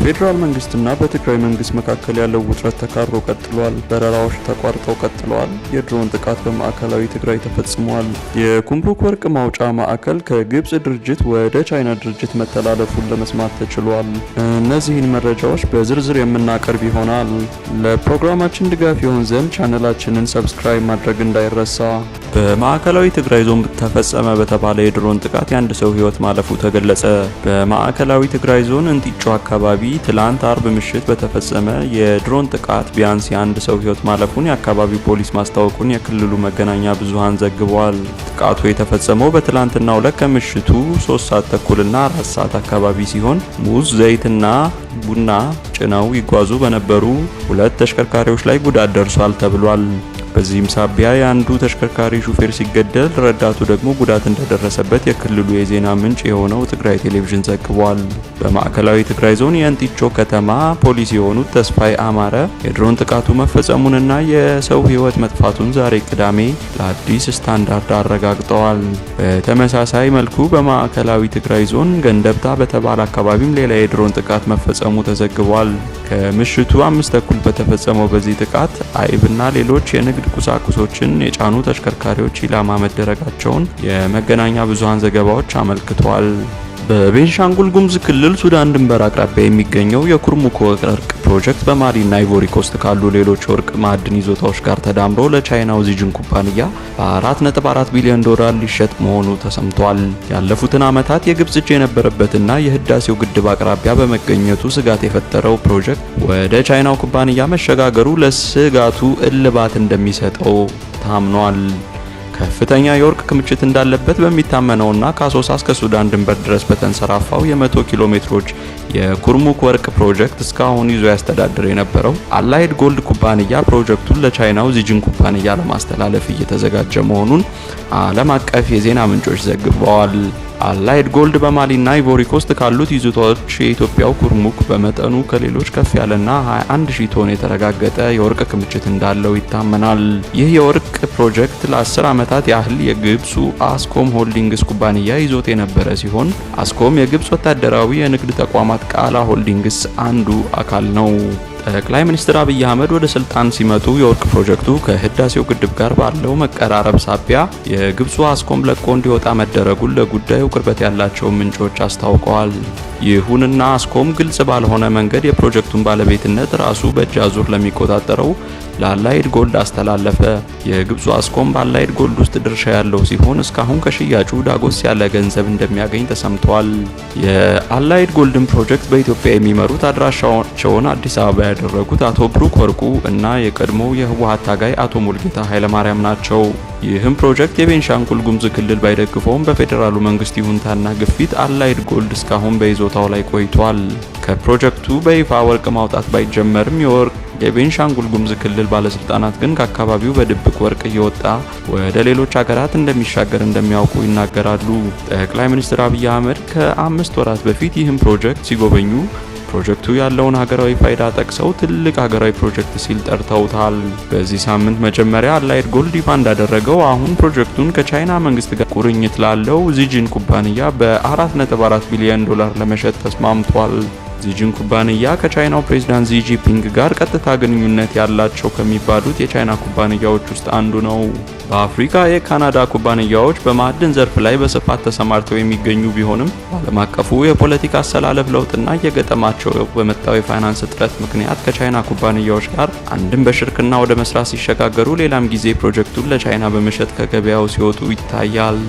በፌዴራል መንግስትና በትግራይ መንግስት መካከል ያለው ውጥረት ተካሮ ቀጥሏል። በረራዎች ተቋርጠው ቀጥለዋል። የድሮን ጥቃት በማዕከላዊ ትግራይ ተፈጽሟል። የኩምሩክ ወርቅ ማውጫ ማዕከል ከግብጽ ድርጅት ወደ ቻይና ድርጅት መተላለፉን ለመስማት ተችሏል። እነዚህን መረጃዎች በዝርዝር የምናቀርብ ይሆናል። ለፕሮግራማችን ድጋፍ ይሆን ዘንድ ቻናላችንን ሰብስክራይብ ማድረግ እንዳይረሳ። በማዕከላዊ ትግራይ ዞን ተፈጸመ በተባለ የድሮን ጥቃት የአንድ ሰው ህይወት ማለፉ ተገለጸ። በማዕከላዊ ትግራይ ዞን እንጢጮ አካባቢ ትላንት አርብ ምሽት በተፈጸመ የድሮን ጥቃት ቢያንስ የአንድ ሰው ህይወት ማለፉን የአካባቢው ፖሊስ ማስታወቁን የክልሉ መገናኛ ብዙሃን ዘግበዋል። ጥቃቱ የተፈጸመው በትላንትናው ዕለት ከምሽቱ 3 ሰዓት ተኩልና 4 ሰዓት አካባቢ ሲሆን ሙዝ፣ ዘይትና ቡና ጭነው ይጓዙ በነበሩ 2 ተሽከርካሪዎች ላይ ጉዳት ደርሷል ተብሏል። በዚህም ሳቢያ የአንዱ ተሽከርካሪ ሹፌር ሲገደል ረዳቱ ደግሞ ጉዳት እንደደረሰበት የክልሉ የዜና ምንጭ የሆነው ትግራይ ቴሌቪዥን ዘግቧል። በማዕከላዊ ትግራይ ዞን የእንጢጮ ከተማ ፖሊስ የሆኑት ተስፋይ አማረ የድሮን ጥቃቱ መፈጸሙንና የሰው ህይወት መጥፋቱን ዛሬ ቅዳሜ ለአዲስ ስታንዳርድ አረጋግጠዋል። በተመሳሳይ መልኩ በማዕከላዊ ትግራይ ዞን ገንደብታ በተባለ አካባቢም ሌላ የድሮን ጥቃት መፈጸሙ ተዘግቧል። ከምሽቱ 5 ተኩል በተፈጸመው በዚህ ጥቃት አይብና ሌሎች የንግድ ቁሳቁሶችን የጫኑ ተሽከርካሪዎች ኢላማ መደረጋቸውን የመገናኛ ብዙሃን ዘገባዎች አመልክተዋል። በቤንሻንጉል ጉሙዝ ክልል ሱዳን ድንበር አቅራቢያ የሚገኘው የኩርሙክ ወርቅ ፕሮጀክት በማሊና አይቮሪ ኮስት ካሉ ሌሎች ወርቅ ማዕድን ይዞታዎች ጋር ተዳምሮ ለቻይናው ዚጅን ኩባንያ በ4.4 ቢሊዮን ዶላር ሊሸጥ መሆኑ ተሰምቷል። ያለፉትን ዓመታት የግብጽ እጅ የነበረበትና የህዳሴው ግድብ አቅራቢያ በመገኘቱ ስጋት የፈጠረው ፕሮጀክት ወደ ቻይናው ኩባንያ መሸጋገሩ ለስጋቱ እልባት እንደሚሰጠው ታምኗል። ከፍተኛ የወርቅ ክምችት እንዳለበት በሚታመነውና ከአሶሳ እስከ ሱዳን ድንበር ድረስ በተንሰራፋው የ100 ኪሎ ሜትሮች የኩርሙክ ወርቅ ፕሮጀክት እስካሁን ይዞ ያስተዳድር የነበረው አላይድ ጎልድ ኩባንያ ፕሮጀክቱን ለቻይናው ዚጅን ኩባንያ ለማስተላለፍ እየተዘጋጀ መሆኑን ዓለም አቀፍ የዜና ምንጮች ዘግበዋል። አላይድ ጎልድ በማሊና አይቮሪ ኮስት ካሉት ይዞታዎች የኢትዮጵያው ኩርሙክ በመጠኑ ከሌሎች ከፍ ያለና 21000 ቶን የተረጋገጠ የወርቅ ክምችት እንዳለው ይታመናል። ይህ የወርቅ ፕሮጀክት ለ10 ዓመታት ያህል የግብፁ አስኮም ሆልዲንግስ ኩባንያ ይዞት የነበረ ሲሆን አስኮም የግብፅ ወታደራዊ የንግድ ተቋማት ቃላ ሆልዲንግስ አንዱ አካል ነው። ጠቅላይ ሚኒስትር አብይ አህመድ ወደ ስልጣን ሲመጡ የወርቅ ፕሮጀክቱ ከህዳሴው ግድብ ጋር ባለው መቀራረብ ሳቢያ የግብፁ አስኮም ለቆ እንዲወጣ መደረጉን ለጉዳዩ ቅርበት ያላቸው ምንጮች አስታውቀዋል። ይሁንና አስኮም ግልጽ ባልሆነ መንገድ የፕሮጀክቱን ባለቤትነት ራሱ በእጅ አዙር ለሚቆጣጠረው ለአላይድ ጎልድ አስተላለፈ። የግብፁ አስኮም በአላይድ ጎልድ ውስጥ ድርሻ ያለው ሲሆን እስካሁን ከሽያጩ ዳጎስ ያለ ገንዘብ እንደሚያገኝ ተሰምቷል። የአላይድ ጎልድን ፕሮጀክት በኢትዮጵያ የሚመሩት አድራሻቸውን አዲስ አበባ ያደረጉት አቶ ብሩክ ወርቁ እና የቀድሞው የህወሓት ታጋይ አቶ ሙልጌታ ኃይለማርያም ናቸው። ይህም ፕሮጀክት የቤንሻንጉል ጉሙዝ ክልል ባይደግፈውም በፌዴራሉ መንግስት ይሁንታና ግፊት አላይድ ጎልድ እስካሁን በይዞታው ላይ ቆይቷል። ከፕሮጀክቱ በይፋ ወርቅ ማውጣት ባይጀመርም የቤንሻንጉል ጉሙዝ ክልል ባለስልጣናት ግን ከአካባቢው በድብቅ ወርቅ እየወጣ ወደ ሌሎች ሀገራት እንደሚሻገር እንደሚያውቁ ይናገራሉ። ጠቅላይ ሚኒስትር አብይ አህመድ ከ5 ወራት በፊት ይህን ፕሮጀክት ሲጎበኙ ፕሮጀክቱ ያለውን ሀገራዊ ፋይዳ ጠቅሰው ትልቅ ሀገራዊ ፕሮጀክት ሲል ጠርተውታል። በዚህ ሳምንት መጀመሪያ አላይድ ጎልድ ይፋ እንዳደረገው አሁን ፕሮጀክቱን ከቻይና መንግስት ጋር ቁርኝት ላለው ዚጂን ኩባንያ በ4.4 ቢሊዮን ዶላር ለመሸጥ ተስማምቷል። ዚጂን ኩባንያ ከቻይናው ፕሬዝዳንት ዢ ጂንፒንግ ጋር ቀጥታ ግንኙነት ያላቸው ከሚባሉት የቻይና ኩባንያዎች ውስጥ አንዱ ነው። በአፍሪካ የካናዳ ኩባንያዎች በማዕድን ዘርፍ ላይ በስፋት ተሰማርተው የሚገኙ ቢሆንም በዓለም አቀፉ የፖለቲካ አሰላለፍ ለውጥና እየገጠማቸው በመጣው የፋይናንስ እጥረት ምክንያት ከቻይና ኩባንያዎች ጋር አንድም በሽርክና ወደ መስራት ሲሸጋገሩ፣ ሌላም ጊዜ ፕሮጀክቱን ለቻይና በመሸጥ ከገበያው ሲወጡ ይታያል።